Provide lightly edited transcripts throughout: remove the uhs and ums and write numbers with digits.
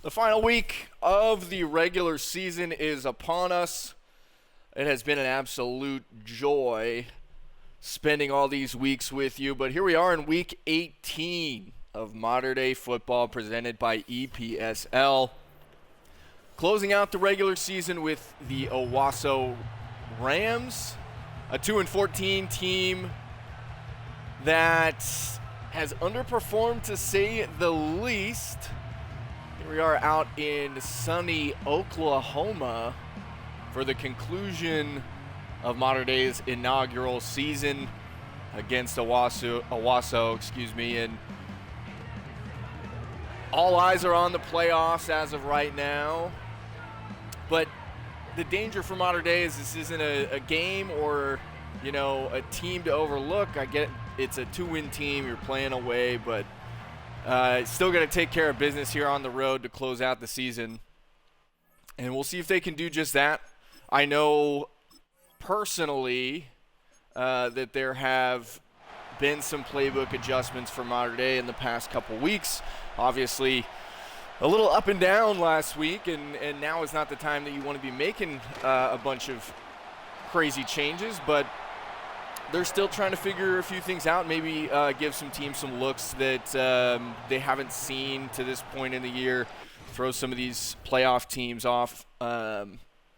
The final week of the regular season is upon us. It has been an absolute joy spending all these weeks with you, but here we are in week 18 of Modern Day Football presented by EPSL. Closing out the regular season with the Owassu Rams, a 2-14 team that has underperformed to say the least. Here we are out in sunny Oklahoma for the conclusion of Modern Day's inaugural season against Owassu, and all eyes are on the playoffs as of right now. But the danger for Modern Day is this isn't a game or, a team to overlook. I get it, it's a 2-win team, you're playing away, but still got to take care of business here on the road to close out the season. And we'll see if they can do just that. I know personally that there have been some playbook adjustments for Modern Day in the past couple weeks. Obviously, a little up and down last week, and now is not the time that you want to be making a bunch of crazy changes, but they're still trying to figure a few things out, maybe give some teams some looks that they haven't seen to this point in the year, throw some of these playoff teams off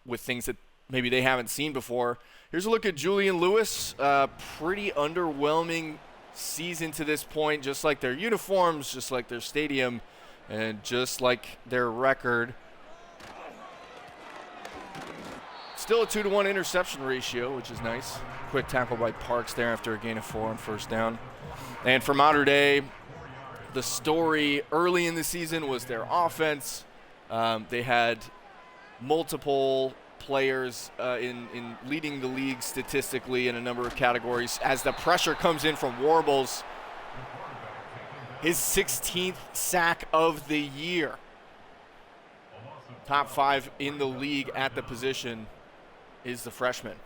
with things that maybe they haven't seen before. Here's a look at Julian Lewis. Pretty underwhelming season to this point, just like their uniforms, just like their stadium, and just like their record. Still a 2-to-1 interception ratio, which is nice. Quick tackle by Parks there after a gain of 4 on first down. And for Modern Day, the story early in the season was their offense. They had multiple players in leading the league statistically in a number of categories. As the pressure comes in from Warbles, his 16th sack of the year. Top 5 in the league at the position is the freshman.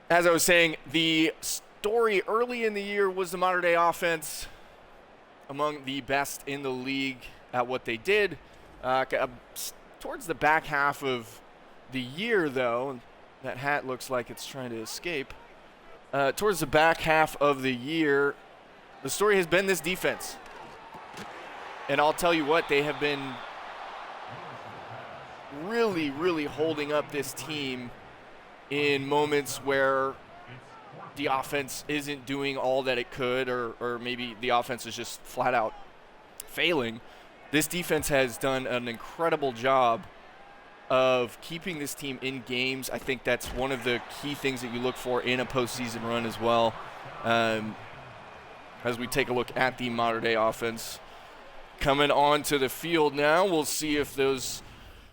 As I was saying, the story early in the year was the Modern Day offense among the best in the league at what they did. Towards the back half of the year, though, that hat looks like it's trying to escape. Towards the back half of the year, the story has been this defense. And I'll tell you what, they have been really, really holding up this team in moments where the offense isn't doing all that it could, or maybe the offense is just flat out failing. This defense has done an incredible job of keeping this team in games. I think that's one of the key things that you look for in a postseason run as well. As we take a look at the Modern Day offense coming onto the field now, we'll see if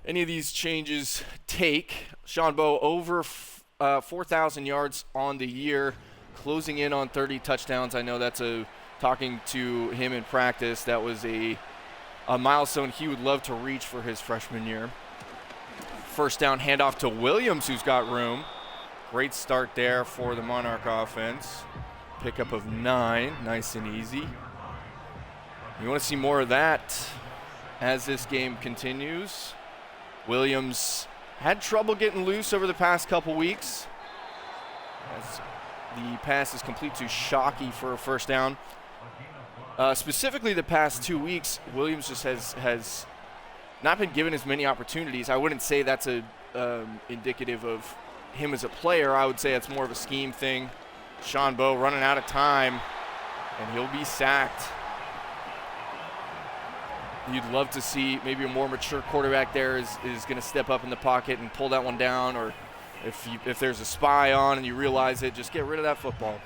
any of these changes take. Sean Bowe over 4,000 yards on the year, closing in on 30 touchdowns. I know that's talking to him in practice, that was a milestone he would love to reach for his freshman year. First down handoff to Williams, who's got room. Great start there for the Monarch offense. Pickup of 9, nice and easy. You want to see more of that as this game continues. Williams had trouble getting loose over the past couple weeks, as the pass is complete to Shockey for a first down. Specifically the past 2 weeks, Williams just has not been given as many opportunities. I wouldn't say that's indicative of him as a player. I would say it's more of a scheme thing. Sean Bowe running out of time, and he'll be sacked. You'd love to see maybe a more mature quarterback there is going to step up in the pocket and pull that one down, or if there's a spy on and you realize it, just get rid of that football.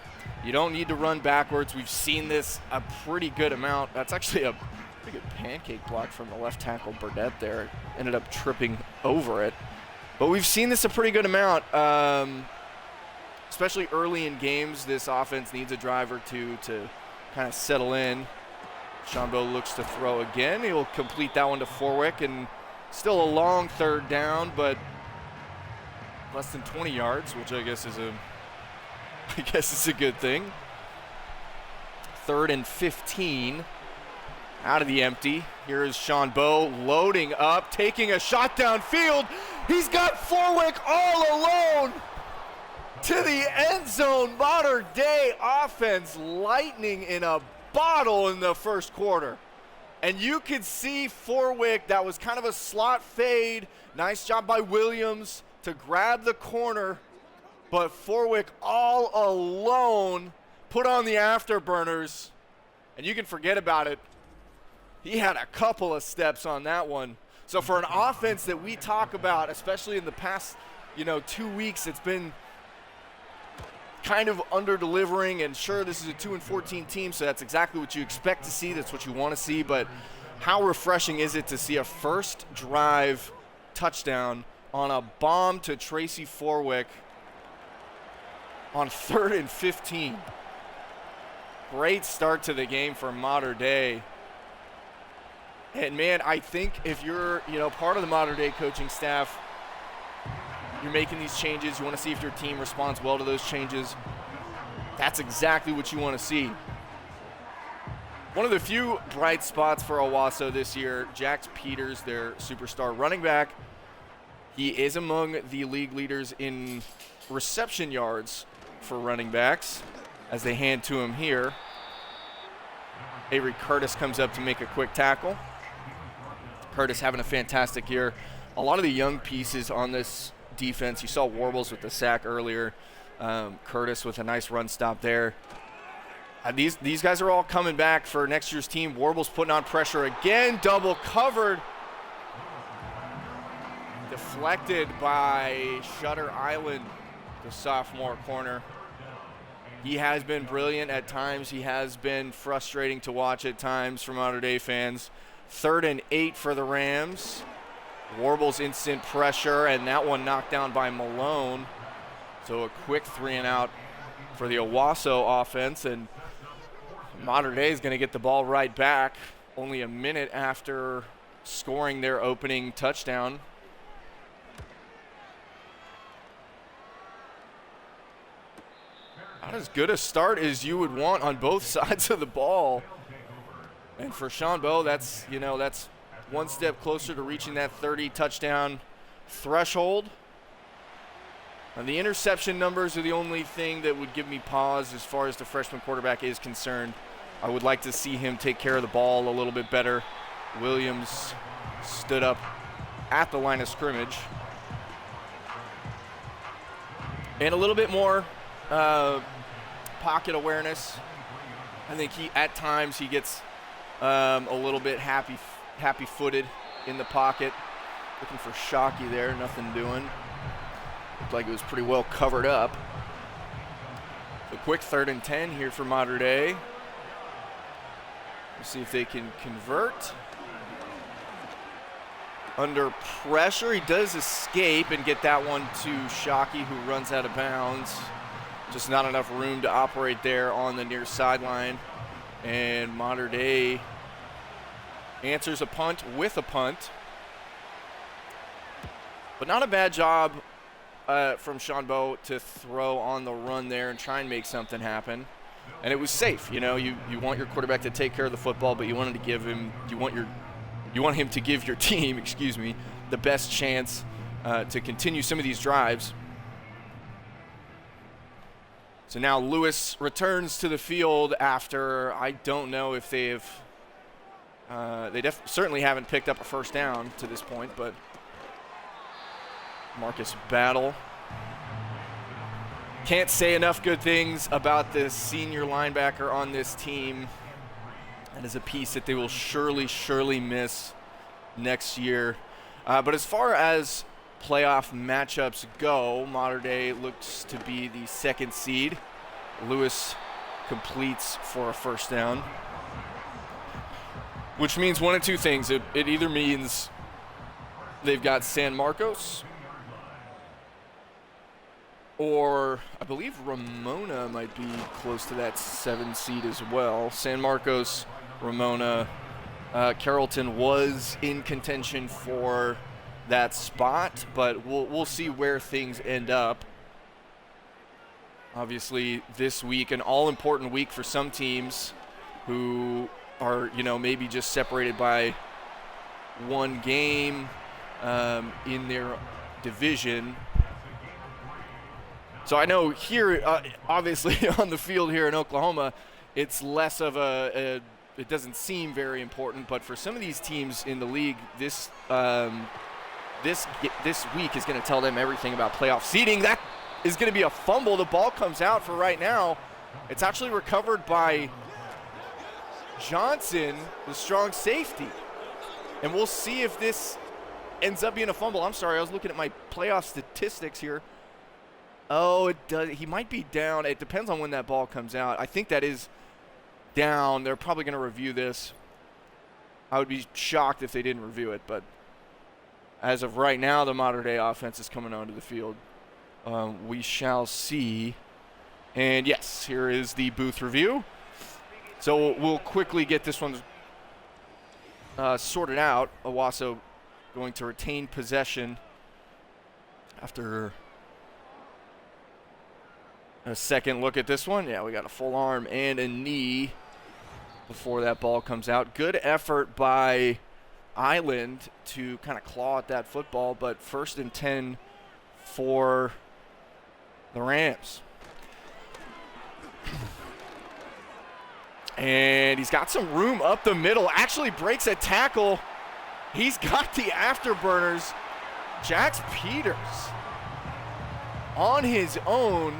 You don't need to run backwards. We've seen this a pretty good amount. That's actually a pretty good pancake block from the left tackle, Burdett there. Ended up tripping over it. But we've seen this a pretty good amount, especially early in games. This offense needs a drive or two to kind of settle in. Sean Bowe looks to throw again. He'll complete that one to Forwick, and still a long third down, but less than 20 yards, which I guess is a good thing. 3rd and 15. Out of the empty. Here is Sean Bowe loading up, taking a shot downfield. He's got Forwick all alone to the end zone. Modern Day offense lightning in a bottle in the first quarter. And you could see Forwick, that was kind of a slot fade. Nice job by Williams to grab the corner. But Forwick all alone put on the afterburners. And you can forget about it. He had a couple of steps on that one. So for an offense that we talk about, especially in the past, 2 weeks, it's been kind of under-delivering. And sure, this is a 2-14 team, so that's exactly what you expect to see. That's what you want to see. But how refreshing is it to see a first drive touchdown on a bomb to Tracy Forwick on 3rd and 15. Great start to the game for Modern Day. And, man, I think if you're, part of the Modern Day coaching staff, you're making these changes. You want to see if your team responds well to those changes. That's exactly what you want to see. One of the few bright spots for Owassu this year, Jax Peters, their superstar running back. He is among the league leaders in reception yards for running backs as they hand to him here. Avery Curtis comes up to make a quick tackle. Curtis having a fantastic year. A lot of the young pieces on this defense. You saw Warbles with the sack earlier. Curtis with a nice run stop there. These guys are all coming back for next year's team. Warbles putting on pressure again. Double covered. Deflected by Shutter Island, the sophomore corner. He has been brilliant at times. He has been frustrating to watch at times for Modern Day fans. 3rd and 8 for the Rams. Warbles instant pressure, and that one knocked down by Malone. So a quick 3-and-out for the Owassu offense, and Modern Day is going to get the ball right back only a minute after scoring their opening touchdown. Not as good a start as you would want on both sides of the ball. And for Sean Bowe, that's one step closer to reaching that 30 touchdown threshold. And the interception numbers are the only thing that would give me pause as far as the freshman quarterback is concerned. I would like to see him take care of the ball a little bit better. Williams stood up at the line of scrimmage. And a little bit more pocket awareness. I think at times he gets a little bit happy-footed in the pocket. Looking for Shockey there, nothing doing. Looked like it was pretty well covered up. A quick 3rd and 10 here for Modern Day. We'll see if they can convert. Under pressure, he does escape and get that one to Shockey, who runs out of bounds. Just not enough room to operate there on the near sideline. And Modern Day answers a punt with a punt. But not a bad job from Sean Bowe to throw on the run there and try and make something happen. And it was safe. You want your quarterback to take care of the football, but you want him to give your team, the best chance to continue some of these drives. So now Lewis returns to the field after, I don't know if they've certainly haven't picked up a first down to this point, but Marcus Battle. Can't say enough good things about this senior linebacker on this team. That is a piece that they will surely miss next year. But as far as playoff matchups go, Modern Day looks to be the 2nd seed. Lewis completes for a first down, which means one of two things. It either means they've got San Marcos, or I believe Ramona might be close to that 7 seed as well. San Marcos, Ramona, Carrollton was in contention for that spot, but we'll see where things end up. Obviously, this week, an all-important week for some teams. who are, maybe just separated by one game in their division. So I know here, obviously on the field here in Oklahoma, it's less of it doesn't seem very important, but for some of these teams in the league, this week is going to tell them everything about playoff seeding. That is going to be a fumble. The ball comes out for right now. It's actually recovered by Johnson, the strong safety. And we'll see if this ends up being a fumble. I'm sorry, I was looking at my playoff statistics here. Oh, it does. He might be down. It depends on when that ball comes out. I think that is down. They're probably going to review this. I would be shocked if they didn't review it, but as of right now, the Mater Dei offense is coming onto the field. We shall see. And yes, here is the booth review. So we'll quickly get this one sorted out. Owassu going to retain possession after a second look at this one. Yeah, we got a full arm and a knee before that ball comes out. Good effort by Island to kind of claw at that football, but 1st and 10 for the Rams. And he's got some room up the middle. Actually breaks a tackle. He's got the afterburners. Jax Peters on his own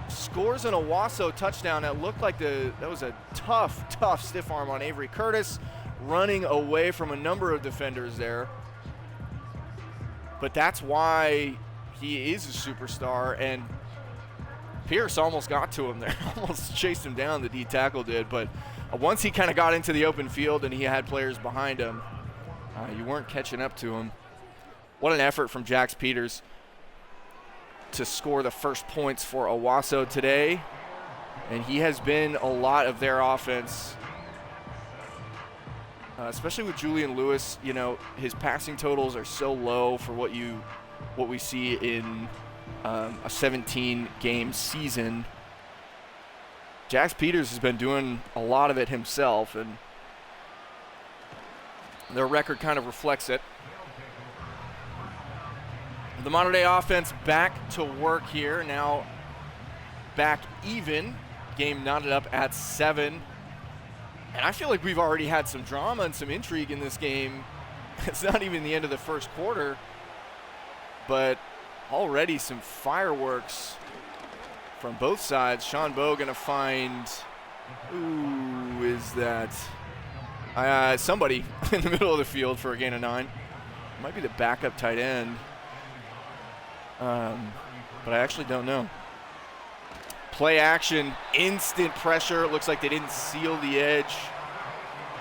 scores an Owassu touchdown. That looked like that was a tough stiff arm on Avery Curtis, running away from a number of defenders there. But that's why he is a superstar, and Pierce almost got to him there. Almost chased him down, the D tackle did, but once he kind of got into the open field and he had players behind him, you weren't catching up to him. What an effort from Jax Peters to score the first points for Owassu today, and he has been a lot of their offense, especially with Julian Lewis. His passing totals are so low for what we see in a 17-game season. Jax Peters has been doing a lot of it himself, and their record kind of reflects it. The Mater Dei offense back to work here, now back even. Game knotted up at 7. And I feel like we've already had some drama and some intrigue in this game. It's not even the end of the first quarter, but already some fireworks from both sides. Sean Bowe going to find, who is that? Somebody in the middle of the field for a gain of 9. Might be the backup tight end. But I actually don't know. Play action, instant pressure. It looks like they didn't seal the edge.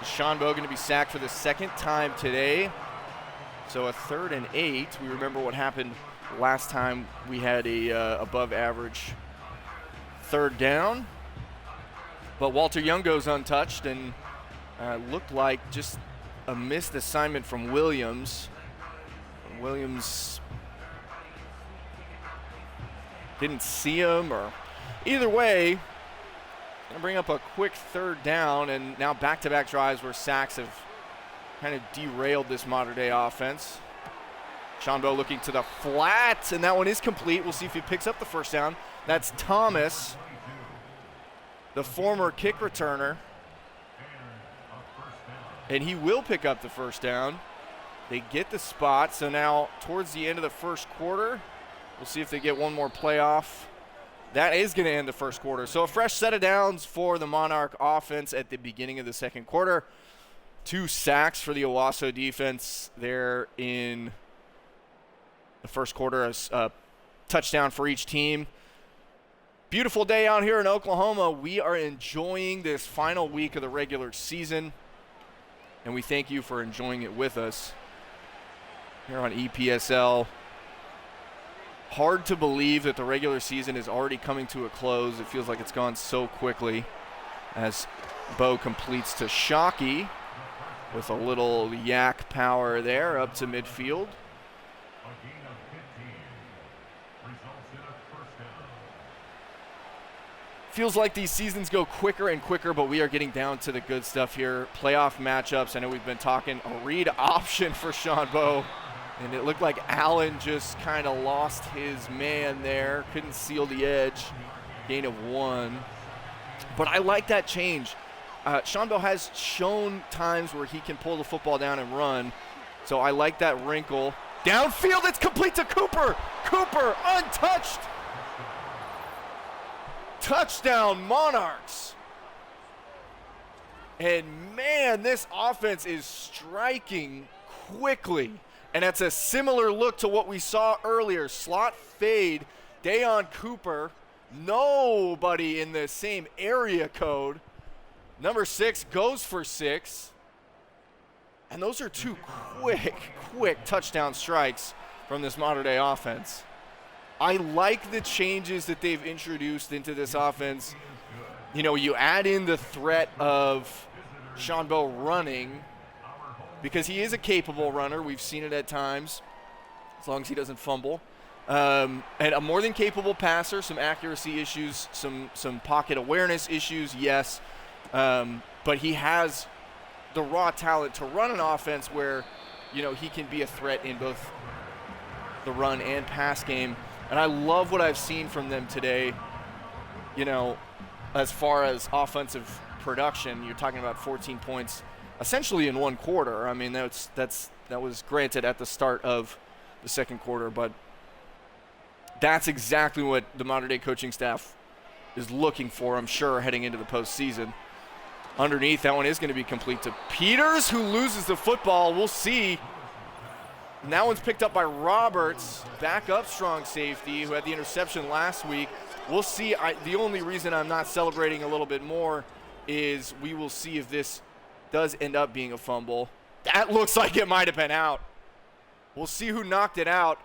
Sean Bowe going to be sacked for the second time today. So a 3rd and 8. We remember what happened last time we had a above average 3rd down. But Walter Young goes untouched, and looked like just a missed assignment from Williams. Williams didn't see him, or either way, gonna bring up a quick 3rd down, and now back-to-back drives where sacks have kind of derailed this Mater Dei offense. Sean Bowe looking to the flat, and that one is complete. We'll see if he picks up the 1st down. That's Thomas, the former kick returner, and he will pick up the 1st down. They get the spot, so now towards the end of the first quarter, we'll see if they get one more playoff. That is going to end the first quarter. So a fresh set of downs for the Monarch offense at the beginning of the second quarter. 2 sacks for the Owassu defense there in the first quarter. A touchdown for each team. Beautiful day out here in Oklahoma. We are enjoying this final week of the regular season, and we thank you for enjoying it with us here on EPSL. Hard to believe that the regular season is already coming to a close. It feels like it's gone so quickly as Bowe completes to Shockey with a little yak power there up to midfield. Feels like these seasons go quicker and quicker, but we are getting down to the good stuff here. Playoff matchups. I know we've been talking a read option for Sean Bowe, and it looked like Allen just kind of lost his man there. Couldn't seal the edge. Gain of 1. But I like that change. Sean Bowe has shown times where he can pull the football down and run, so I like that wrinkle. Downfield, it's complete to Cooper. Cooper, untouched. Touchdown, Monarchs. And man, this offense is striking quickly. And that's a similar look to what we saw earlier. Slot fade, Dayon Cooper. Nobody in the same area code. Number 6 goes for 6. And those are 2 quick touchdown strikes from this modern-day offense. I like the changes that they've introduced into this offense. You know, you add in the threat of Sean Bowe running, because he is a capable runner. We've seen it at times, as long as he doesn't fumble. And a more than capable passer, some accuracy issues, some pocket awareness issues, yes. But he has the raw talent to run an offense where, you know, he can be a threat in both the run and pass game. And I love what I've seen from them today, you know, as far as offensive production. You're talking about 14 points essentially in 1 quarter. I mean, that was granted at the start of the second quarter, but that's exactly what the modern-day coaching staff is looking for, I'm sure, heading into the postseason. Underneath, that one is going to be complete to Peters, who loses the football. We'll see. And that one's picked up by Roberts, backup strong safety, who had the interception last week. We'll see. The only reason I'm not celebrating a little bit more is we will see if this does end up being a fumble. That looks like it might have been out. We'll see who knocked it out.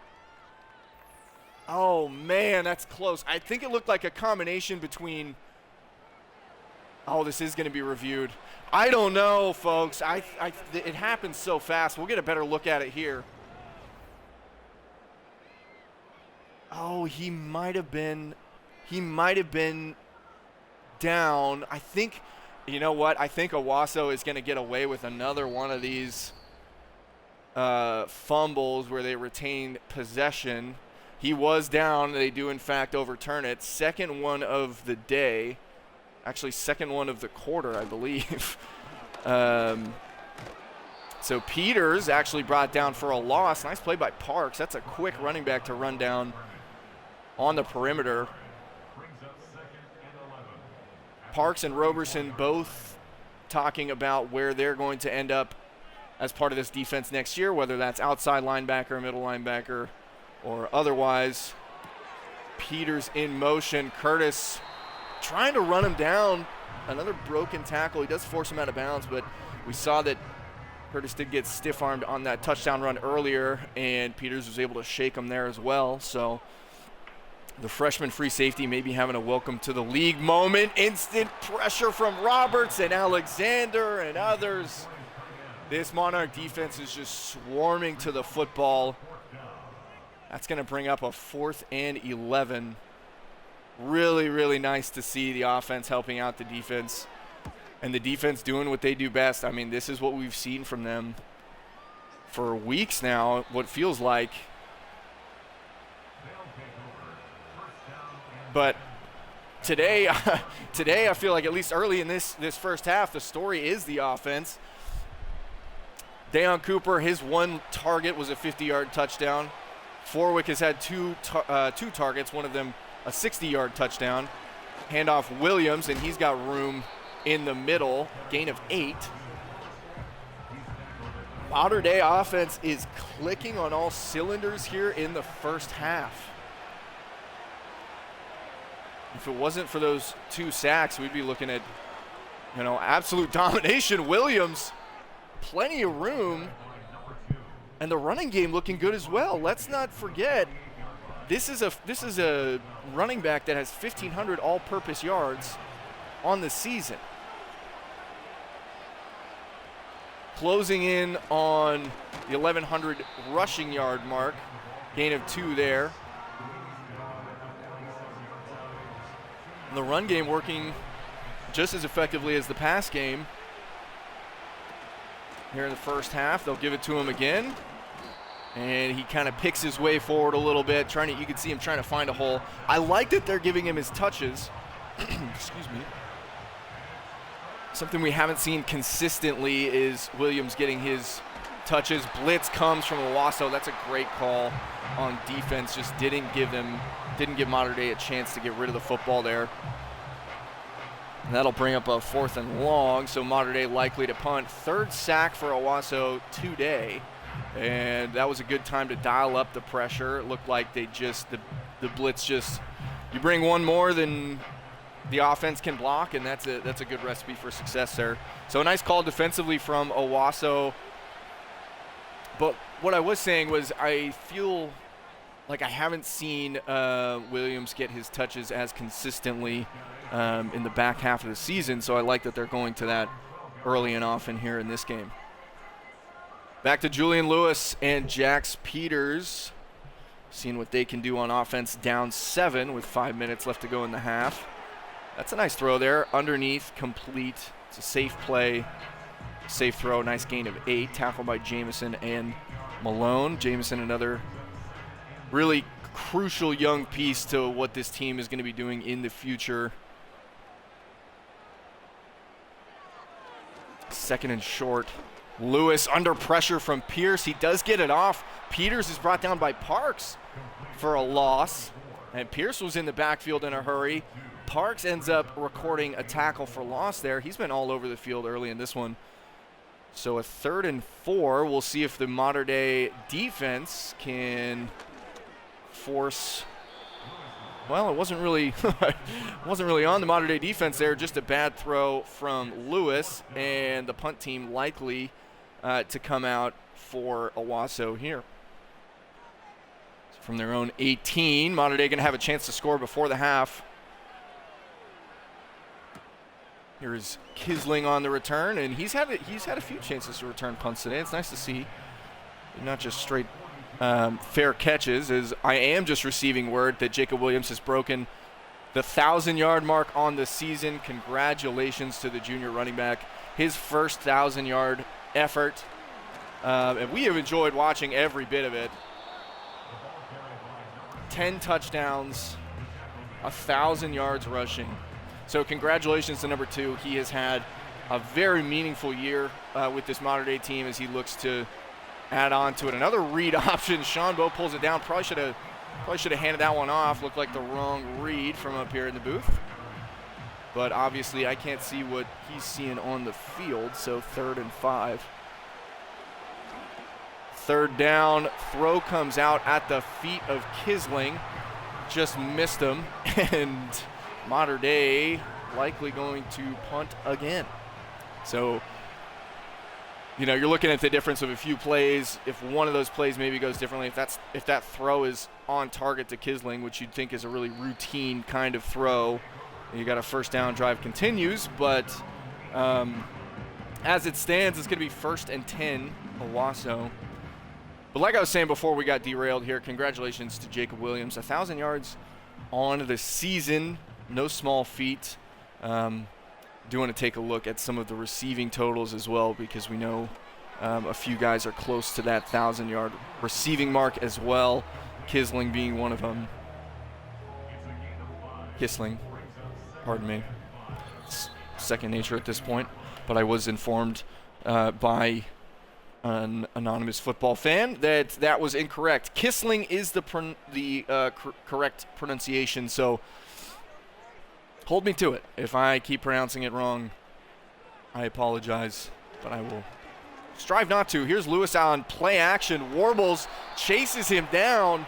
Oh, man, that's close. I think it looked like a combination between – oh, this is going to be reviewed. I don't know, folks. It happens so fast. We'll get a better look at it here. Oh, he might have been down. I think, you know what? I think Owassu is going to get away with another one of these fumbles where they retain possession. He was down. They do, in fact, overturn it. Second one of the day. Actually, second one of the quarter, I believe. So Peters actually brought down for a loss. Nice play by Parks. That's a quick running back to run down on the perimeter. Parks and Roberson both talking about where they're going to end up as part of this defense next year, whether that's outside linebacker, middle linebacker, or otherwise. Peters in motion. Curtis trying to run him down. Another broken tackle. He does force him out of bounds, but we saw that Curtis did get stiff-armed on that touchdown run earlier, and Peters was able to shake him there as well. So the freshman free safety may be having a welcome to the league moment. Instant pressure from Roberts and Alexander and others. This Monarch defense is just swarming to the football. That's going to bring up a 4th and 11. Really, really nice to see the offense helping out the defense and the defense doing what they do best. I mean, this is what we've seen from them for weeks now, what feels like. But today I feel like, at least early in this first half, the story is the offense. Dayon Cooper, his one target was a 50-yard touchdown. Forwick has had two targets, one of them a 60-yard touchdown. Handoff Williams, and he's got room in the middle. Gain of 8. Modern Day offense is clicking on all cylinders here in the first half. If it wasn't for those 2 sacks, we'd be looking at, absolute domination. Williams, plenty of room, and the running game looking good as well. Let's not forget, this is a running back that has 1,500 all-purpose yards on the season. Closing in on the 1,100 rushing yard mark. Gain of 2 there. The run game working just as effectively as the pass game. Here in the first half, they'll give it to him again. And he kind of picks his way forward a little bit, you can see him trying to find a hole. I like that they're giving him his touches. Excuse me. Something we haven't seen consistently is Williams getting his touches. Blitz comes from Owassu. That's a great call on defense. Just didn't give Mater Dei a chance to get rid of the football there. And that'll bring up a 4th and long, so Mater Dei likely to punt. 3rd sack for Owassu today, and that was a good time to dial up the pressure. It looked like the blitz just, you bring one more than the offense can block, and that's a good recipe for success there. So a nice call defensively from Owassu. But what I was saying was I feel like I haven't seen Williams get his touches as consistently in the back half of the season, so I like that they're going to that early and often here in this game. Back to Julian Lewis and Jax Peters, seeing what they can do on offense, down 7 with 5 minutes left to go in the half. That's a nice throw there, underneath, complete. It's a safe play, safe throw, nice gain of 8, tackled by Jamison and Malone. Jamison, another really crucial young piece to what this team is going to be doing in the future. 2nd and short. Lewis under pressure from Pierce. He does get it off. Peters is brought down by Parks for a loss. And Pierce was in the backfield in a hurry. Parks ends up recording a tackle for loss there. He's been all over the field early in this one. So a 3rd and 4. We'll see if the Mater Dei defense can force. Well, it wasn't really on the Mater Dei defense there. Just a bad throw from Lewis, and the punt team likely to come out for Owassu here. So from their own 18, Mater Dei going to have a chance to score before the half. Here's Kisling on the return, and he's had a few chances to return punts today. It's nice to see, not just straight fair catches, as I am just receiving word that Jacob Williams has broken the 1,000-yard mark on the season. Congratulations to the junior running back. His first 1,000-yard effort, and we have enjoyed watching every bit of it. 10 touchdowns, 1,000 yards rushing. So congratulations to number 2. He has had a very meaningful year with this Mater Dei team as he looks to add on to it. Another read option. Sean Bowe pulls it down. Probably should have handed that one off. Looked like the wrong read from up here in the booth. But obviously I can't see what he's seeing on the field, so 3rd and 5. 3rd down. Throw comes out at the feet of Kisling. Just missed him. And Mater Dei likely going to punt again. So, you're looking at the difference of a few plays. If one of those plays maybe goes differently, if that throw is on target to Kisling, which you'd think is a really routine kind of throw, you got a 1st down, drive continues. But as it stands, it's going to be 1st and 10, Owassu. But like I was saying before we got derailed here, congratulations to Jacob Williams. 1,000 yards on the season, no small feat. Do want to take a look at some of the receiving totals as well, because we know a few guys are close to that 1,000-yard receiving mark as well. Kisling being one of them. Pardon me. It's second nature at this point, but I was informed by an anonymous football fan that was incorrect. Kisling is the correct pronunciation, so hold me to it. If I keep pronouncing it wrong, I apologize, but I will strive not to. Here's Lewis on play action. Warbles chases him down.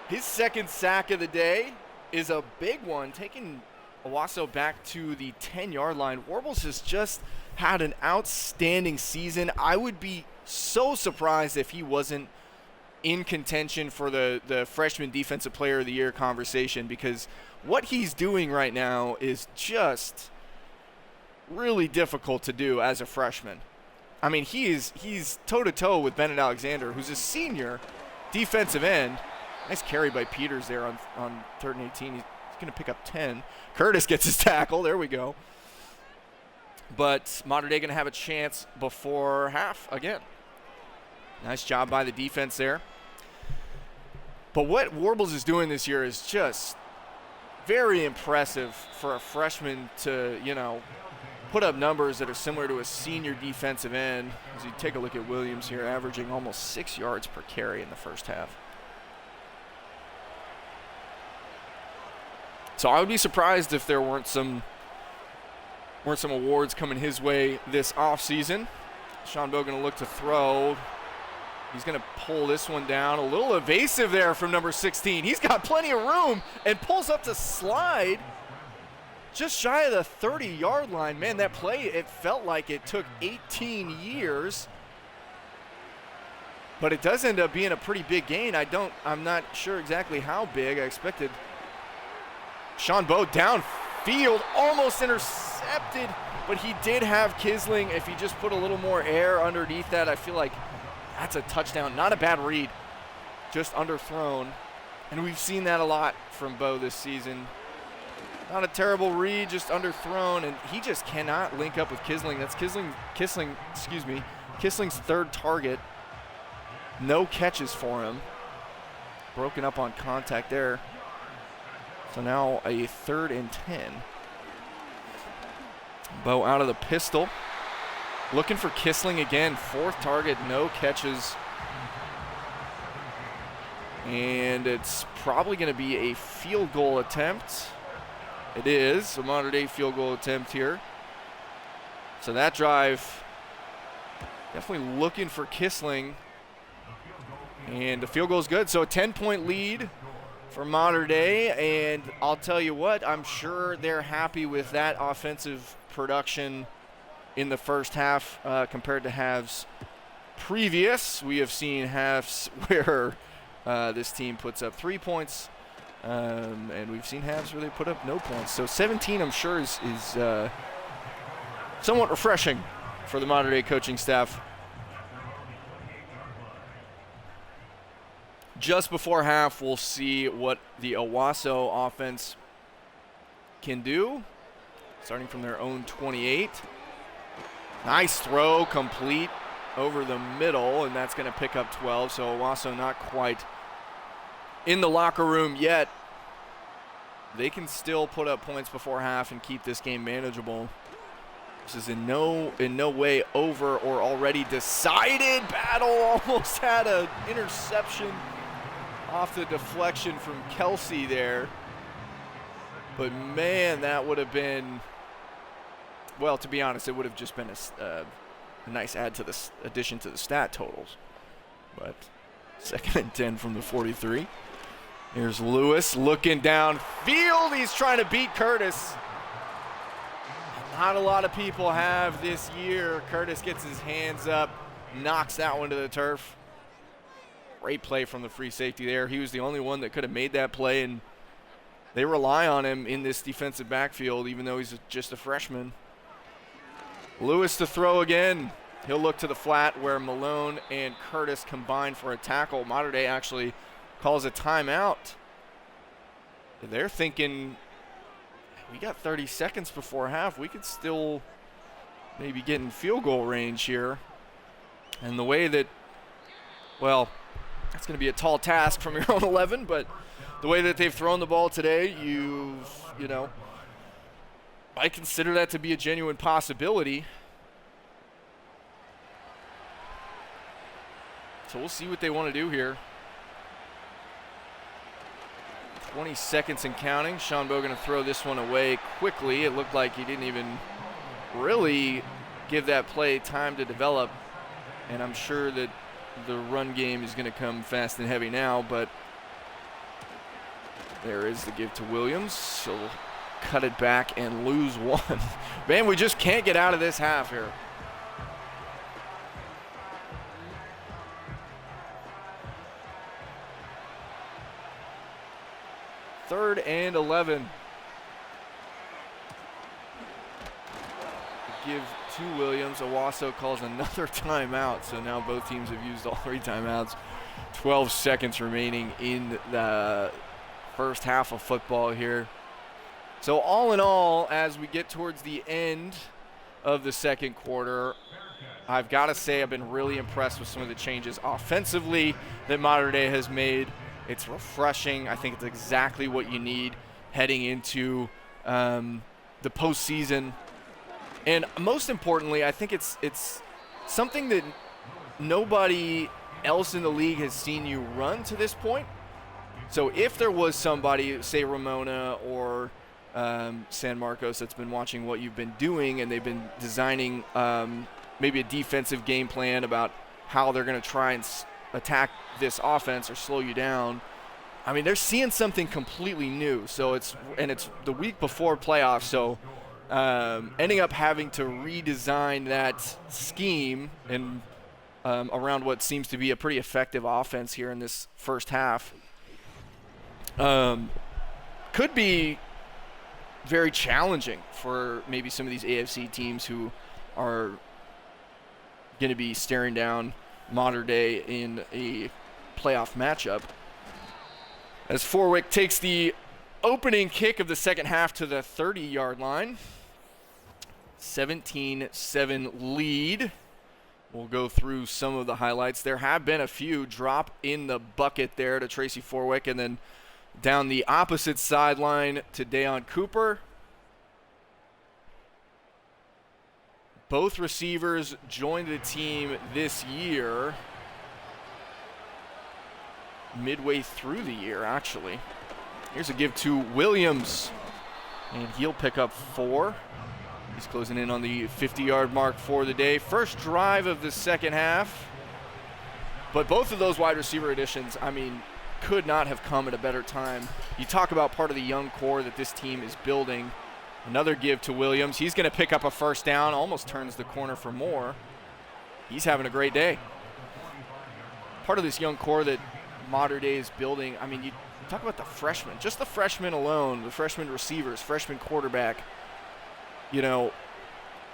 His 2nd sack of the day is a big one, taking Owassu back to the 10-yard line. Warbles has just had an outstanding season. I would be so surprised if he wasn't in contention for the freshman defensive player of the year conversation, because what he's doing right now is just really difficult to do as a freshman. I mean, he's toe-to-toe with Bennett Alexander, who's a senior defensive end. Nice carry by Peters there on 3rd and 18. He's going to pick up 10. Curtis gets his tackle. There we go. But Mater Dei going to have a chance before half again. Nice job by the defense there. But what Warbles is doing this year is just very impressive for a freshman to, put up numbers that are similar to a senior defensive end. As you take a look at Williams here, averaging almost 6 yards per carry in the first half. So I would be surprised if there weren't some awards coming his way this offseason. Sean Bowe going to look to throw. He's going to pull this one down. A little evasive there from number 16. He's got plenty of room and pulls up to slide just shy of the 30-yard line. Man, that play, it felt like it took 18 years. But it does end up being a pretty big gain. I'm not sure exactly how big. I expected Sean Bowe downfield, almost intercepted, but he did have Kisling. If he just put a little more air underneath that, I feel like that's a touchdown. Not a bad read, just underthrown. And we've seen that a lot from Bowe this season. Not a terrible read, just underthrown, and he just cannot link up with Kisling. That's Kisling's third target. No catches for him. Broken up on contact there. So now a 3rd and 10. Bowe out of the pistol. Looking for Kisling again. 4th target, no catches. And it's probably going to be a field goal attempt. It is a Mater Dei field goal attempt here. So that drive, definitely looking for Kisling. And the field goal is good. So a 10-point lead for Mater Dei. And I'll tell you what, I'm sure they're happy with that offensive production in the first half compared to halves previous. We have seen halves where this team puts up 3 points. And we've seen halves where they put up no points. So 17, I'm sure, is somewhat refreshing for the Mater Dei coaching staff. Just before half, we'll see what the Owassu offense can do. Starting from their own 28. Nice throw, complete over the middle, and that's going to pick up 12. So Owassu not quite in the locker room yet. They can still put up points before half and keep this game manageable. This is in no way over or already decided. Battle almost had an interception off the deflection from Kelsey there. But man, that would have been, well, to be honest, it would have just been a nice addition to the stat totals. But 2nd and 10 from the 43. Here's Lewis looking downfield. He's trying to beat Curtis. Not a lot of people have this year. Curtis gets his hands up, knocks that one to the turf. Great play from the free safety there. He was the only one that could have made that play, and they rely on him in this defensive backfield, even though he's just a freshman. Lewis to throw again. He'll look to the flat where Malone and Curtis combine for a tackle. Mater Dei actually calls a timeout. They're thinking, we got 30 seconds before half. We could still maybe get in field goal range here. And the way that, well, that's going to be a tall task from your own 11, but the way that they've thrown the ball today, I consider that to be a genuine possibility. So we'll see what they want to do here. 20 seconds and counting. Sean Bowe going to throw this one away quickly. It looked like he didn't even really give that play time to develop. And I'm sure that the run game is going to come fast and heavy now, but there is the give to Williams. So we'll cut it back and lose one. Man, we just can't get out of this half here. Third and 11. Give to Williams. Owassu calls another timeout, so now both teams have used all 3 timeouts. 12 seconds remaining in the first half of football here. So all in all, as we get towards the end of the second quarter, I've got to say I've been really impressed with some of the changes offensively that Mater Dei has made. It's refreshing. I think it's exactly what you need heading into the postseason. And most importantly, I think it's something that nobody else in the league has seen you run to this point. So if there was somebody, say Ramona or San Marcos, that's been watching what you've been doing and they've been designing maybe a defensive game plan about how they're going to try and attack this offense or slow you down, I mean, they're seeing something completely new. So it's the week before playoffs, so ending up having to redesign that scheme and around what seems to be a pretty effective offense here in this first half could be very challenging for maybe some of these AFC teams who are going to be staring down Mater Dei in a playoff matchup. As Forwick takes the opening kick of the second half to the 30-yard line. 17-7 lead. We'll go through some of the highlights. There have been a few drop in the bucket there to Tracy Forwick, and then down the opposite sideline to Dayon Cooper. Both receivers joined the team this year, midway through the year, actually. Here's a give to Williams, and he'll pick up 4. He's closing in on the 50-yard mark for the day. First drive of the second half. But both of those wide receiver additions, I mean, could not have come at a better time. You talk about part of the young core that this team is building. Another give to Williams. He's going to pick up a first down, almost turns the corner for more. He's having a great day. Part of this young core that Mater Dei is building, I mean, you talk about the freshmen, just the freshmen alone, the freshman receivers, freshman quarterback. You know,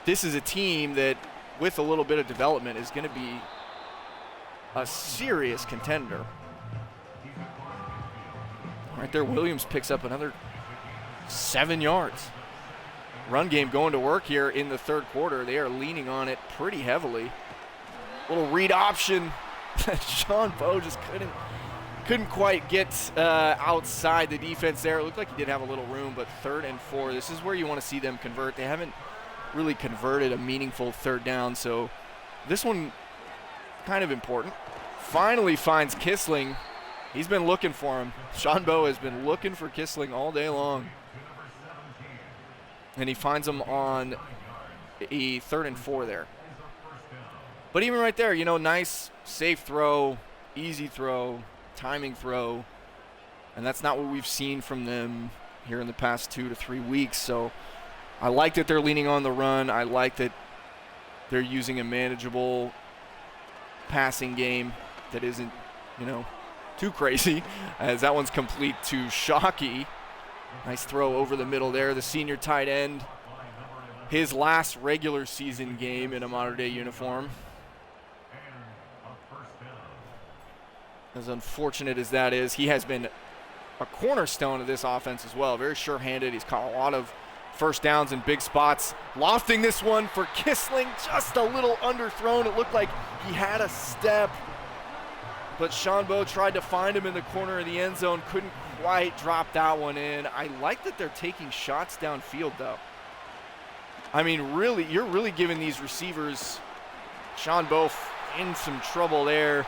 this is a team that, with a little bit of development, is going to be a serious contender. Right there, Williams picks up another 7 yards. Run game going to work here in the third quarter. They are leaning on it pretty heavily. Little read option. Sean Bowe just couldn't quite get outside the defense there. It looked like he did have a little room, but 3rd and 4. This is where you want to see them convert. They haven't really converted a meaningful third down, so this one kind of important. Finally finds Kissling. He's been looking for him. Sean Bowe has been looking for Kissling all day long. And he finds him on a 3rd and 4 there. But even right there, you know, nice, safe throw, easy throw, timing throw. And that's not what we've seen from them here in the past 2 to 3 weeks. So I like that they're leaning on the run. I like that they're using a manageable passing game that isn't, you know, too crazy, as that one's complete to Shockey. Nice throw over the middle there. The senior tight end, his last regular season game in a Mater Dei uniform. As unfortunate as that is, he has been a cornerstone of this offense as well. Very sure-handed. He's caught a lot of first downs in big spots. Lofting this one for Kissling, just a little underthrown. It looked like he had a step, but Sean Bowe tried to find him in the corner of the end zone, couldn't quite drop that one in. I like that they're taking shots downfield, though. I mean, really, you're really giving these receivers, Sean Bowe in some trouble there.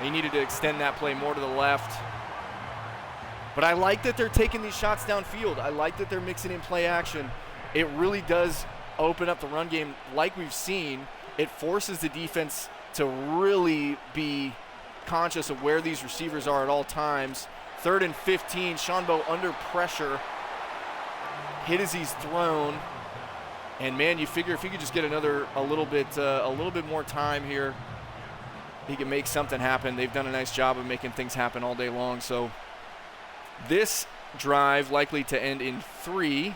He needed to extend that play more to the left. But I like that they're taking these shots downfield. I like that they're mixing in play action. It really does open up the run game like we've seen. It forces the defense to really be conscious of where these receivers are at all times. 3rd and 15, Sean Bowe under pressure. Hit as he's thrown. And man, you figure if he could just get a little bit more time here, he can make something happen. They've done a nice job of making things happen all day long. So this drive likely to end in 3.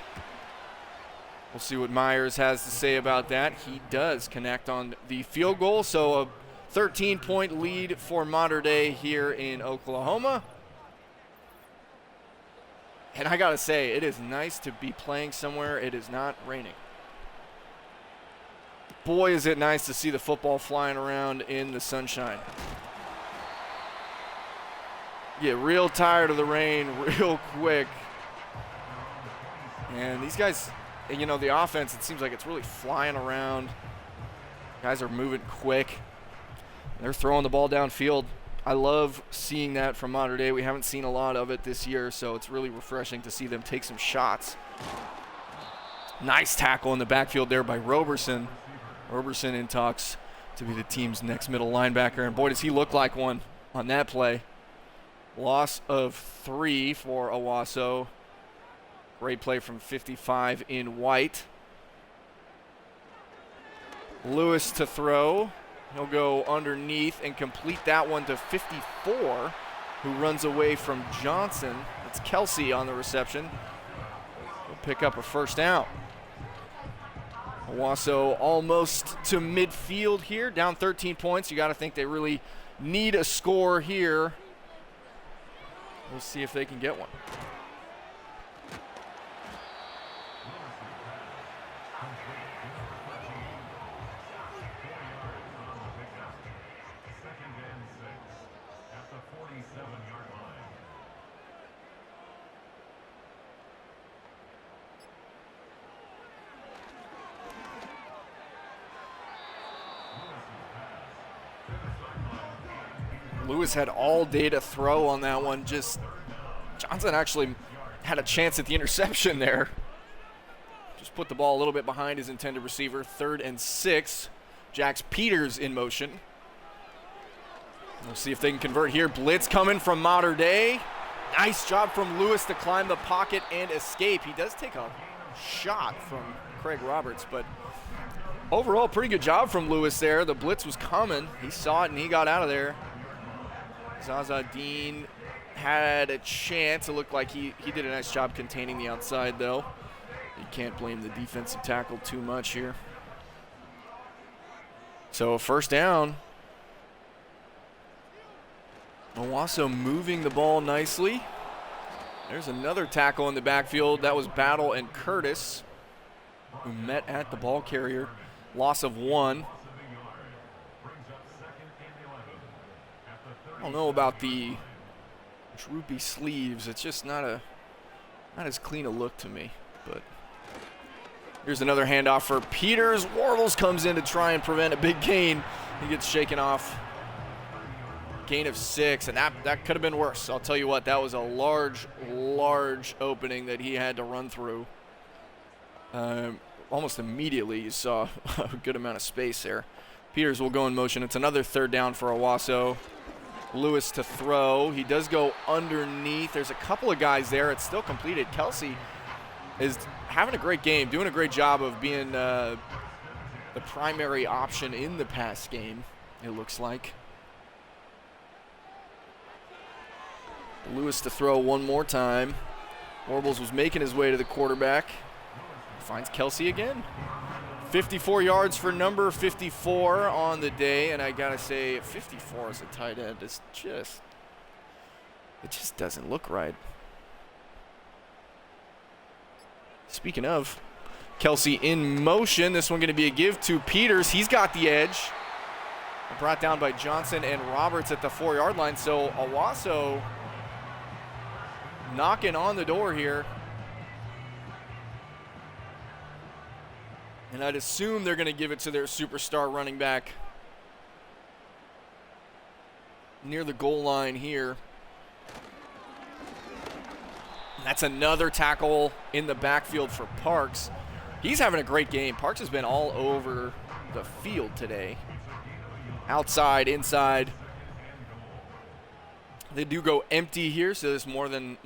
We'll see what Myers has to say about that. He does connect on the field goal. So a 13-point lead for Mater Dei here in Oklahoma. And I got to say, it is nice to be playing somewhere it is not raining. Boy, is it nice to see the football flying around in the sunshine. Get real tired of the rain real quick. And these guys, you know, the offense, it seems like it's really flying around. Guys are moving quick. They're throwing the ball downfield. I love seeing that from Mater Dei. We haven't seen a lot of it this year, so it's really refreshing to see them take some shots. Nice tackle in the backfield there by Roberson. Roberson in talks to be the team's next middle linebacker, and boy, does he look like one on that play. Loss of 3 for Owassu. Great play from 55 in white. Lewis to throw. He'll go underneath and complete that one to 54, who runs away from Johnson. It's Kelsey on the reception. He'll pick up a first down. Owassu almost to midfield here, down 13 points. You got to think they really need a score here. We'll see if they can get one. Lewis had all day to throw on that one. Just Johnson actually had a chance at the interception there. Just put the ball a little bit behind his intended receiver. 3rd and 6. Jax Peters in motion. We'll see if they can convert here. Blitz coming from Mater Dei. Nice job from Lewis to climb the pocket and escape. He does take a shot from Craig Roberts, but overall pretty good job from Lewis there. The blitz was coming. He saw it and he got out of there. Zaza Dean had a chance. It looked like he did a nice job containing the outside, though. You can't blame the defensive tackle too much here. So first down. Owassu moving the ball nicely. There's another tackle in the backfield. That was Battle and Curtis, who met at the ball carrier. Loss of 1. I don't know about the droopy sleeves. It's just not as clean a look to me. But here's another handoff for Peters. Warbles comes in to try and prevent a big gain. He gets shaken off. Gain of 6, and that could have been worse. I'll tell you what, that was a large opening that he had to run through. Almost immediately you saw a good amount of space there. Peters will go in motion. It's another 3rd down for Owassu. Lewis to throw. He does go underneath. There's a couple of guys there. It's still completed. Kelsey is having a great game, doing a great job of being the primary option in the pass game, it looks like. Lewis to throw one more time. Warbles was making his way to the quarterback. Finds Kelsey again. 54 yards for number 54 on the day, and I gotta say, 54 as a tight end is it just doesn't look right. Speaking of, Kelsey in motion. This one gonna be a give to Peters. He's got the edge. Brought down by Johnson and Roberts at the 4-yard line. So Owassu knocking on the door here. And I'd assume they're going to give it to their superstar running back near the goal line here. That's another tackle in the backfield for Parks. He's having a great game. Parks has been all over the field today. Outside, inside. They do go empty here, so there's more than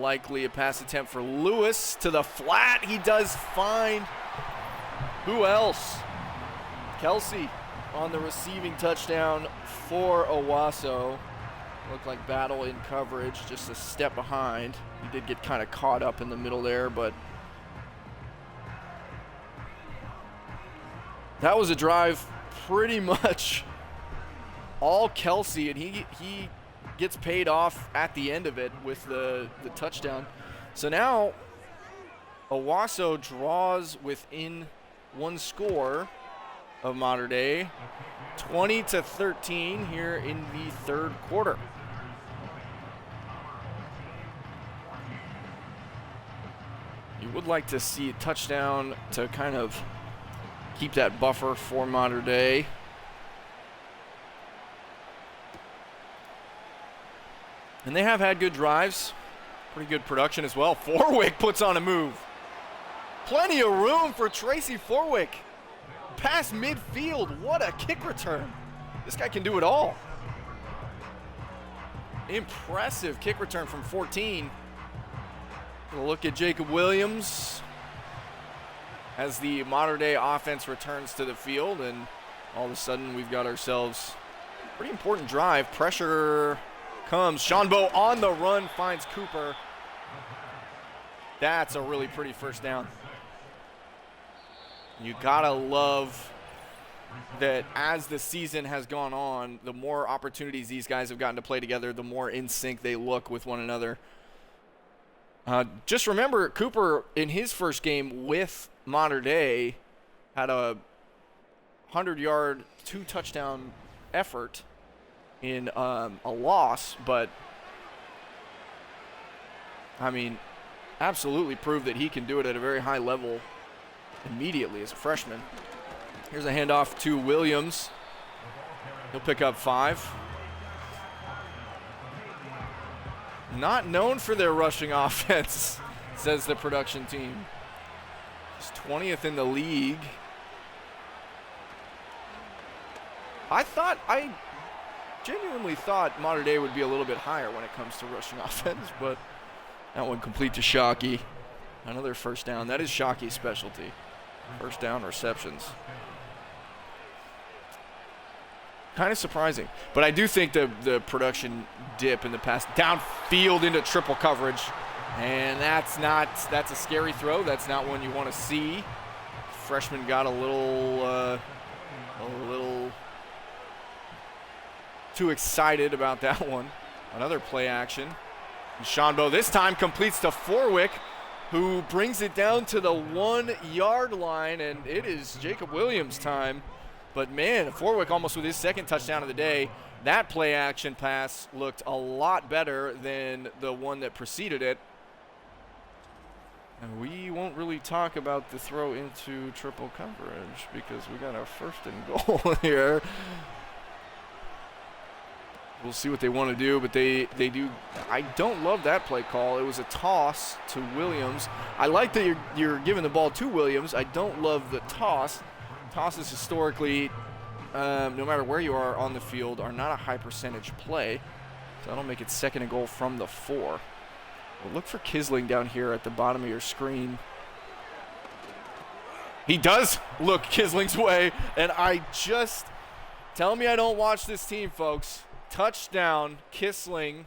likely a pass attempt for Lewis to the flat. He does find who else? Kelsey on the receiving touchdown for Owassu. Looked like Battle in coverage, just a step behind. He did get kind of caught up in the middle there, but that was a drive pretty much all Kelsey, and he gets paid off at the end of it with the touchdown. So now Owassu draws within one score of Mater Dei, 20-13 here in the third quarter. You would like to see a touchdown to kind of keep that buffer for Mater Dei. And they have had good drives, pretty good production as well. Forwick puts on a move. Plenty of room for Tracy Forwick. Past midfield, what a kick return. This guy can do it all. Impressive kick return from 14. We'll look at Jacob Williams as the Mater Dei offense returns to the field, and all of a sudden we've got ourselves a pretty important drive. Pressure comes. Shanbo on the run finds Cooper. That's a really pretty first down. You gotta love that as the season has gone on, the more opportunities these guys have gotten to play together, the more in sync they look with one another. Just remember, Cooper, in his first game with Mater Dei, had a 100-yard, 2-touchdown effort in a loss, but, I mean, absolutely proved that he can do it at a very high level immediately as a freshman. Here's a handoff to Williams. He'll pick up 5. Not known for their rushing offense, says the production team. Just 20th in the league. I genuinely thought Mater Dei would be a little bit higher when it comes to rushing offense, but that one complete to Shockey. Another first down. That is Shockey's specialty. First down receptions. Kind of surprising. But I do think the production dip in the pass downfield into triple coverage. And that's a scary throw. That's not one you want to see. Freshman got a little too excited about that one. Another play action. And Shanbo this time completes to Forwick, who brings it down to the 1-yard line, and it is Jacob Williams' time. But man, Forwick almost with his second touchdown of the day. That play action pass looked a lot better than the one that preceded it. And we won't really talk about the throw into triple coverage because we got a first and goal here. We'll see what they want to do, but they do. I don't love that play call. It was a toss to Williams. I like that you're giving the ball to Williams. I don't love the toss. Tosses historically, no matter where you are on the field, are not a high percentage play. So that'll make it second and goal from the 4. Well, look for Kisling down here at the bottom of your screen. He does look Kisling's way, and tell me I don't watch this team, folks. Touchdown, Kisling.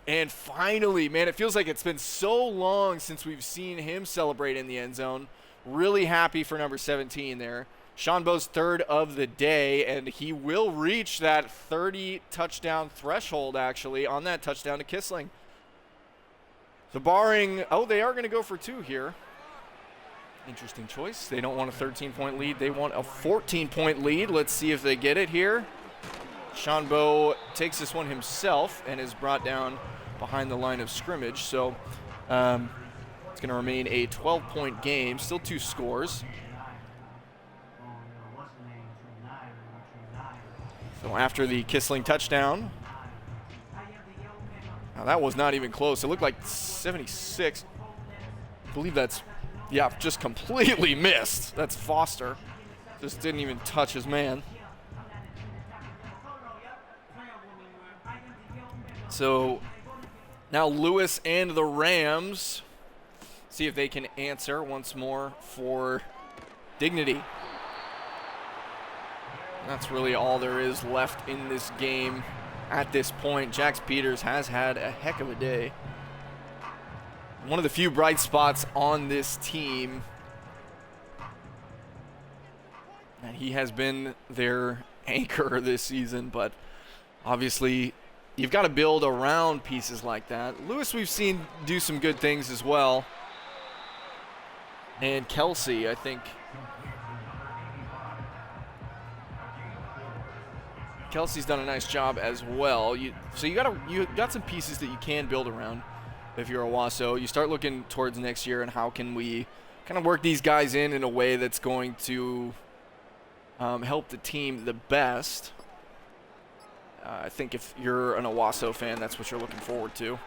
And finally, man, it feels like it's been so long since we've seen him celebrate in the end zone. Really happy for number 17 there. Shanbo's third of the day, and he will reach that 30-touchdown threshold, actually, on that touchdown to Kisling. So barring, they are going to go for 2 here. Interesting choice. They don't want a 13-point lead. They want a 14-point lead. Let's see if they get it here. Shanbo takes this one himself and is brought down behind the line of scrimmage. So it's going to remain a 12-point game. Still 2 scores. So after the Kisling touchdown, now that was not even close. It looked like 76. I believe that's, yeah, just completely missed. That's Foster. Just didn't even touch his man. So now Lewis and the Rams see if they can answer once more for dignity. That's really all there is left in this game at this point. Jax Peters has had a heck of a day. One of the few bright spots on this team. And he has been their anchor this season, but obviously you've got to build around pieces like that. Lewis, we've seen do some good things as well. And Kelsey, I think. Kelsey's done a nice job as well. So you got some pieces that you can build around if you're Owassu. You start looking towards next year and how can we kind of work these guys in a way that's going to help the team the best. I think if you're an Owassu fan, that's what you're looking forward to.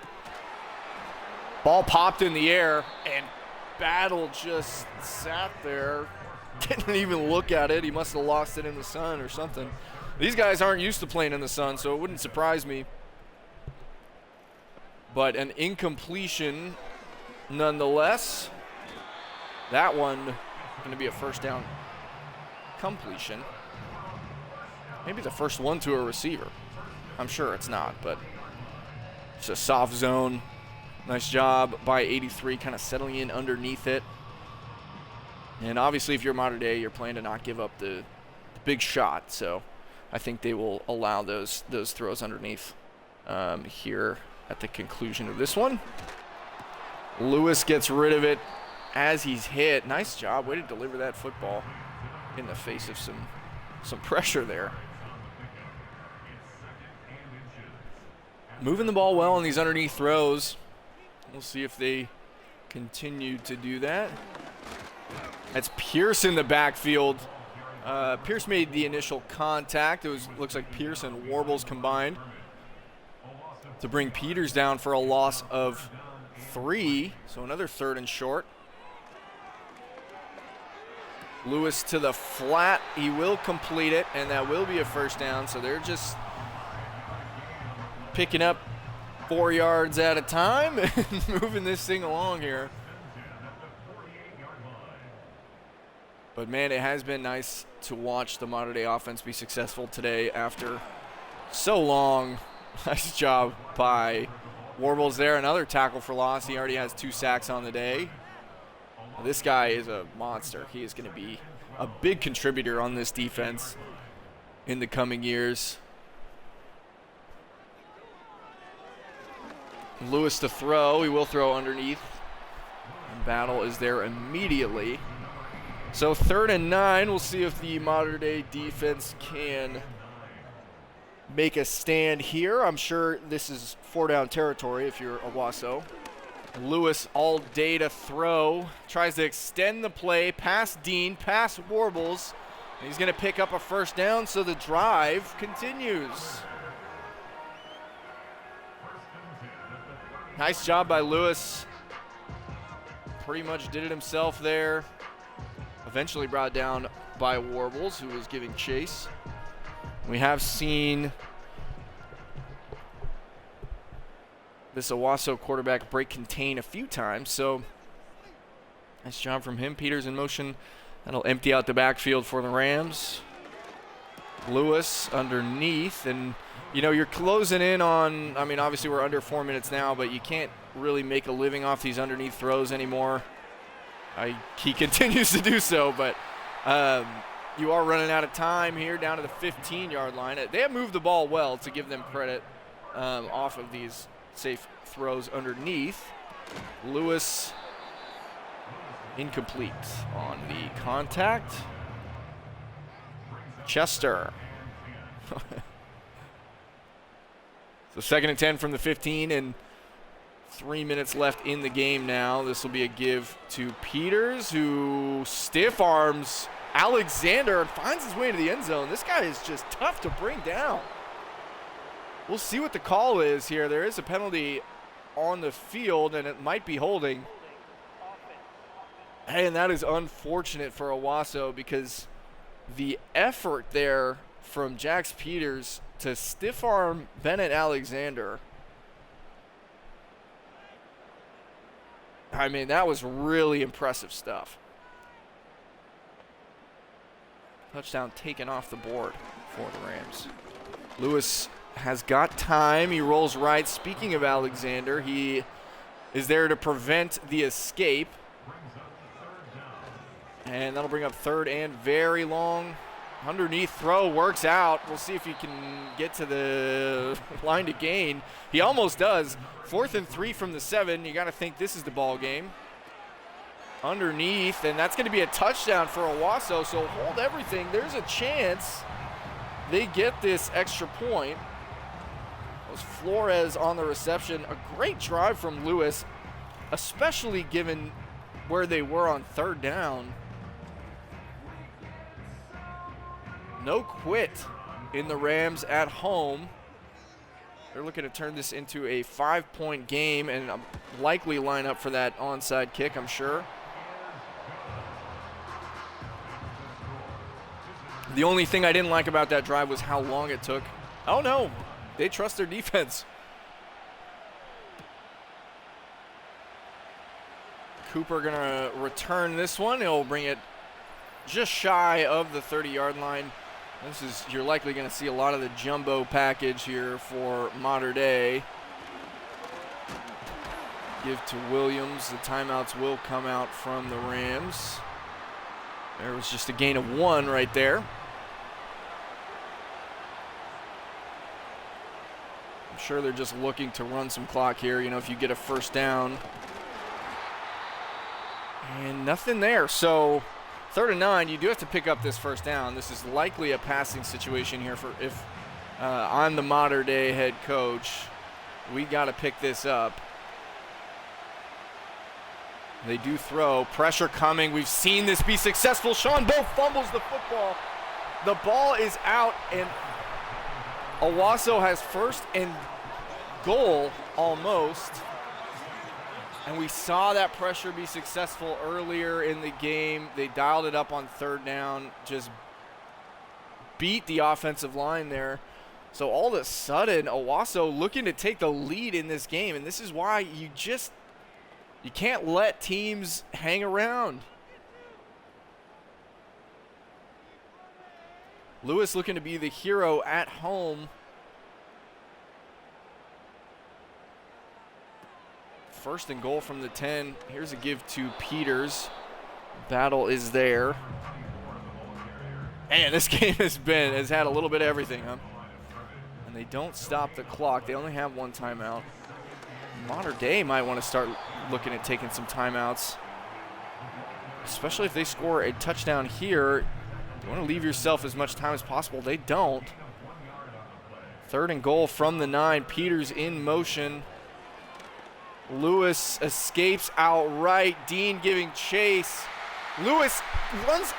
Ball popped in the air, and Battle just sat there, didn't even look at it. He must have lost it in the sun or something. These guys aren't used to playing in the sun, so it wouldn't surprise me. But an incompletion nonetheless. That one going to be a first down completion. Maybe the first one to a receiver. I'm sure it's not, but it's a soft zone. Nice job by 83, kind of settling in underneath it. And obviously, if you're modern day, you're playing to not give up the big shot. So I think they will allow those throws underneath here at the conclusion of this one. Lewis gets rid of it as he's hit. Nice job. Way to deliver that football in the face of some pressure there. Moving the ball well on these underneath throws. We'll see if they continue to do that. That's Pierce in the backfield. Pierce made the initial contact. Looks like Pierce and Warbles combined to bring Peters down for a loss of 3. So another 3rd and short. Lewis to the flat. He will complete it, and that will be a first down. So they're just picking up 4 yards at a time and moving this thing along here. But, man, it has been nice to watch the modern-day offense be successful today after so long. Nice job by Warbles there. Another tackle for loss. He already has 2 sacks on the day. This guy is a monster. He is going to be a big contributor on this defense in the coming years. Lewis to throw. He will throw underneath. And Battle is there immediately. So 3rd and 9. We'll see if the modern-day defense can make a stand here. I'm sure this is 4-down territory if you're Owassu. Lewis all day to throw. Tries to extend the play past Dean, past Warbles. And he's going to pick up a first down, so the drive continues. Nice job by Lewis. Pretty much did it himself there. Eventually brought down by Warbles, who was giving chase. We have seen this Owassu quarterback break contain a few times, so nice job from him. Peters in motion. That'll empty out the backfield for the Rams. Lewis underneath, and you're closing in on, obviously we're under 4 minutes now, but you can't really make a living off these underneath throws anymore. He continues to do so, but you are running out of time here down to the 15-yard line. They have moved the ball well, to give them credit, off of these safe throws underneath. Lewis incomplete on the contact. Chester. So 2nd and 10 from the 15, and 3 minutes left in the game now. This will be a give to Peters, who stiff arms Alexander and finds his way into the end zone. This guy is just tough to bring down. We'll see what the call is here. There is a penalty on the field, and it might be holding. And that is unfortunate for Owassu, because the effort there from Jax Peters to stiff arm Bennett Alexander, that was really impressive stuff. Touchdown taken off the board for the Rams. Lewis has got time. He rolls right. Speaking of Alexander, he is there to prevent the escape. And that'll bring up 3rd and very long. Underneath throw works out. We'll see if he can get to the line to gain. He almost does. 4th and 3 from the 7. You got to think this is the ball game. Underneath, and that's going to be a touchdown for Owassu. So hold everything. There's a chance they get this extra point. It was Flores on the reception. A great drive from Lewis, especially given where they were on 3rd down. No quit in the Rams at home. They're looking to turn this into a 5-point game and likely line up for that onside kick, I'm sure. The only thing I didn't like about that drive was how long it took. Oh no, they trust their defense. Cooper gonna return this one. He'll bring it just shy of the 30-yard line. You're likely going to see a lot of the jumbo package here for Mater Dei. Give to Williams. The timeouts will come out from the Rams. There was just a gain of 1 right there. I'm sure they're just looking to run some clock here, if you get a 1st down. And nothing there. So 3rd and 9, you do have to pick up this 1st down. This is likely a passing situation here for if I'm the Mater Dei head coach. We got to pick this up. They do throw. Pressure coming. We've seen this be successful. Sean Bowe fumbles the football. The ball is out, and Owassu has 1st and goal almost. And we saw that pressure be successful earlier in the game. They dialed it up on 3rd down, just beat the offensive line there. So all of a sudden, Owassu looking to take the lead in this game. And this is why you can't let teams hang around. Lewis looking to be the hero at home. 1st and goal from the 10. Here's a give to Peters. Battle is there. Man, this game has had a little bit of everything, huh? And they don't stop the clock. They only have 1 timeout. Mater Dei might want to start looking at taking some timeouts, especially if they score a touchdown here. You want to leave yourself as much time as possible. They don't. 3rd and goal from the 9. Peters in motion. Lewis escapes outright. Dean giving chase. Lewis runs.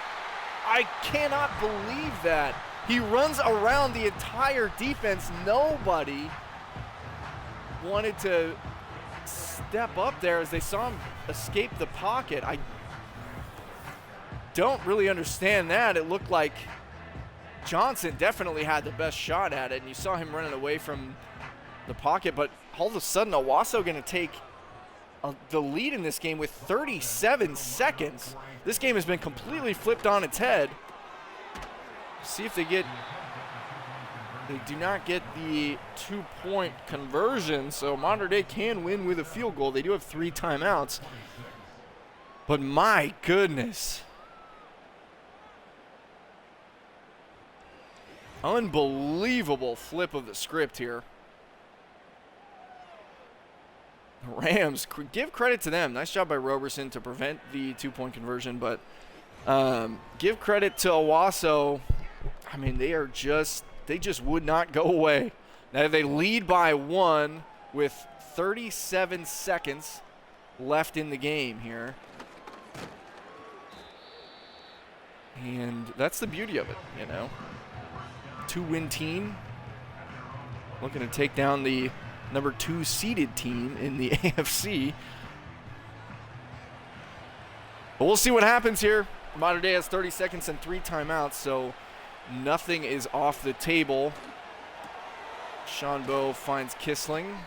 I cannot believe that. He runs around the entire defense. Nobody wanted to step up there as they saw him escape the pocket. I don't really understand that. It looked like Johnson definitely had the best shot at it, and you saw him running away from the pocket, but all of a sudden Owassu going to take the lead in this game with 37 seconds. This game has been completely flipped on its head. See if they do not get the 2-point conversion, so Mater Dei can win with a field goal. They do have 3 timeouts, but my goodness. Unbelievable flip of the script here. Rams, give credit to them. Nice job by Roberson to prevent the 2-point conversion, but give credit to Owassu. I mean, they just would not go away. Now they lead by 1 with 37 seconds left in the game here. And that's the beauty of it, 2-win team looking to take down the number 2 seeded team in the AFC. But we'll see what happens here. Mater Dei has 30 seconds and 3 timeouts, so nothing is off the table. Sean Bowe finds Kissling.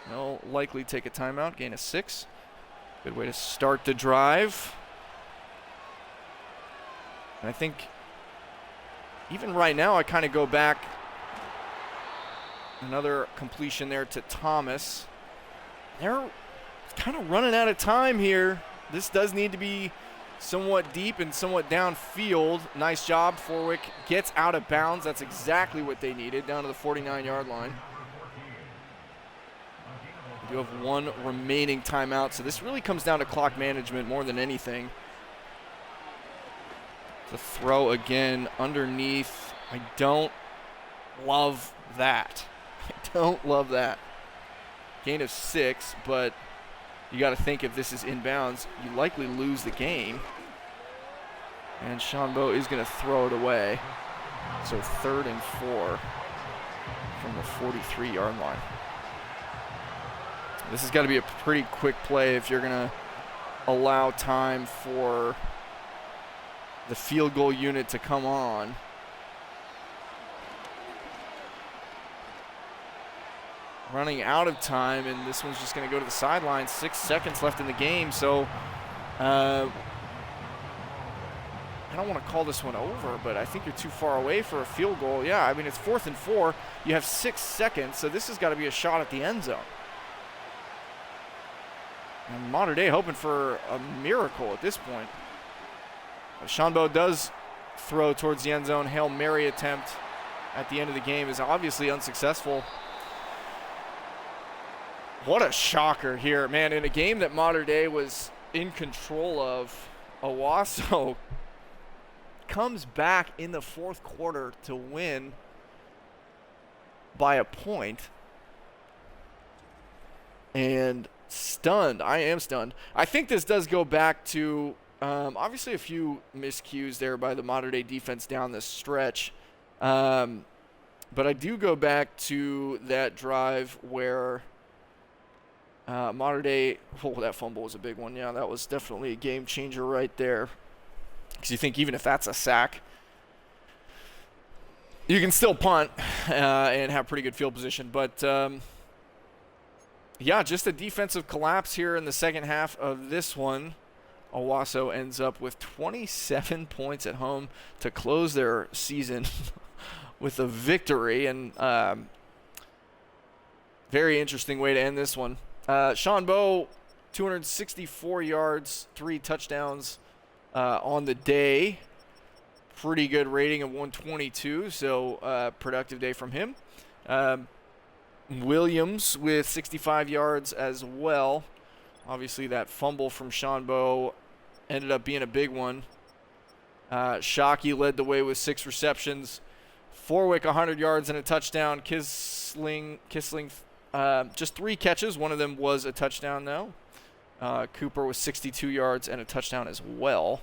They'll likely take a timeout, gain of 6. Good way to start the drive. And I think even right now I kind of go back. Another completion there to Thomas. They're kind of running out of time here. This does need to be somewhat deep and somewhat downfield. Nice job. Forwick gets out of bounds. That's exactly what they needed, down to the 49-yard line. We do have one remaining timeout, so this really comes down to clock management more than anything. The throw again underneath. I don't love that. I don't love that. Gain of 6, but you got to think if this is inbounds, you likely lose the game. And Shambo is going to throw it away. So 3rd and 4 from the 43-yard line. This has got to be a pretty quick play if you're going to allow time for the field goal unit to come on. Running out of time, and this one's just going to go to the sideline. 6 seconds left in the game, so I don't want to call this one over, but I think you're too far away for a field goal. Yeah, I mean, it's 4th and 4. You have 6 seconds, so this has got to be a shot at the end zone. And Mater Dei hoping for a miracle at this point. Shambo does throw towards the end zone. Hail Mary attempt at the end of the game is obviously unsuccessful. What a shocker here, man. In a game that Mater Dei was in control of, Owassu comes back in the 4th quarter to win by a point. And stunned. I am stunned. I think this does go back to obviously a few miscues there by the Mater Dei defense down the stretch. But I do go back to that drive where Mater Dei, that fumble was a big one. Yeah, that was definitely a game changer right there. Because you think even if that's a sack, you can still punt and have pretty good field position. But yeah, just a defensive collapse here in the second half of this one. Owassu ends up with 27 points at home to close their season with a victory. And very interesting way to end this one. Shambo, 264 yards, 3 touchdowns on the day. Pretty good rating of 122, so productive day from him. Williams with 65 yards as well. Obviously, that fumble from Shambo ended up being a big one. Shockey led the way with 6 receptions. Forwick, 100 yards and a touchdown. Kissling just 3 catches. One of them was a touchdown, though. Cooper with 62 yards and a touchdown as well.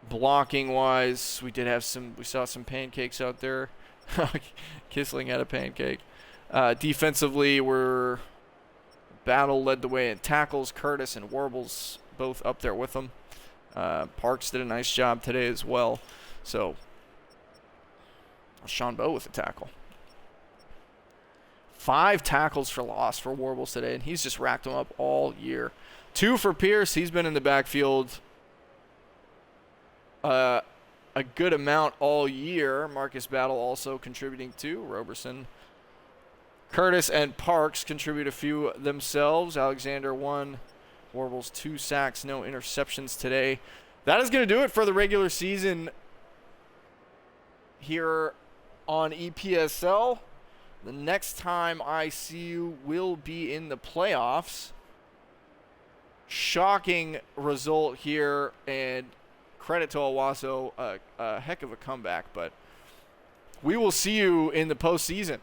Blocking-wise, we saw some pancakes out there. Kissling had a pancake. Defensively, Battle led the way in tackles. Curtis and Warbles both up there with them. Parks did a nice job today as well. So, Shambo with a tackle. 5 tackles for loss for Warbles today, and he's just racked them up all year. 2 for Pierce. He's been in the backfield a good amount all year. Marcus Battle also contributing 2. Roberson, Curtis, and Parks contribute a few themselves. Alexander 1, Warbles 2 sacks, no interceptions today. That is going to do it for the regular season here on EPSL. The next time I see you will be in the playoffs. Shocking result here, and credit to Owassu, a heck of a comeback. But we will see you in the postseason.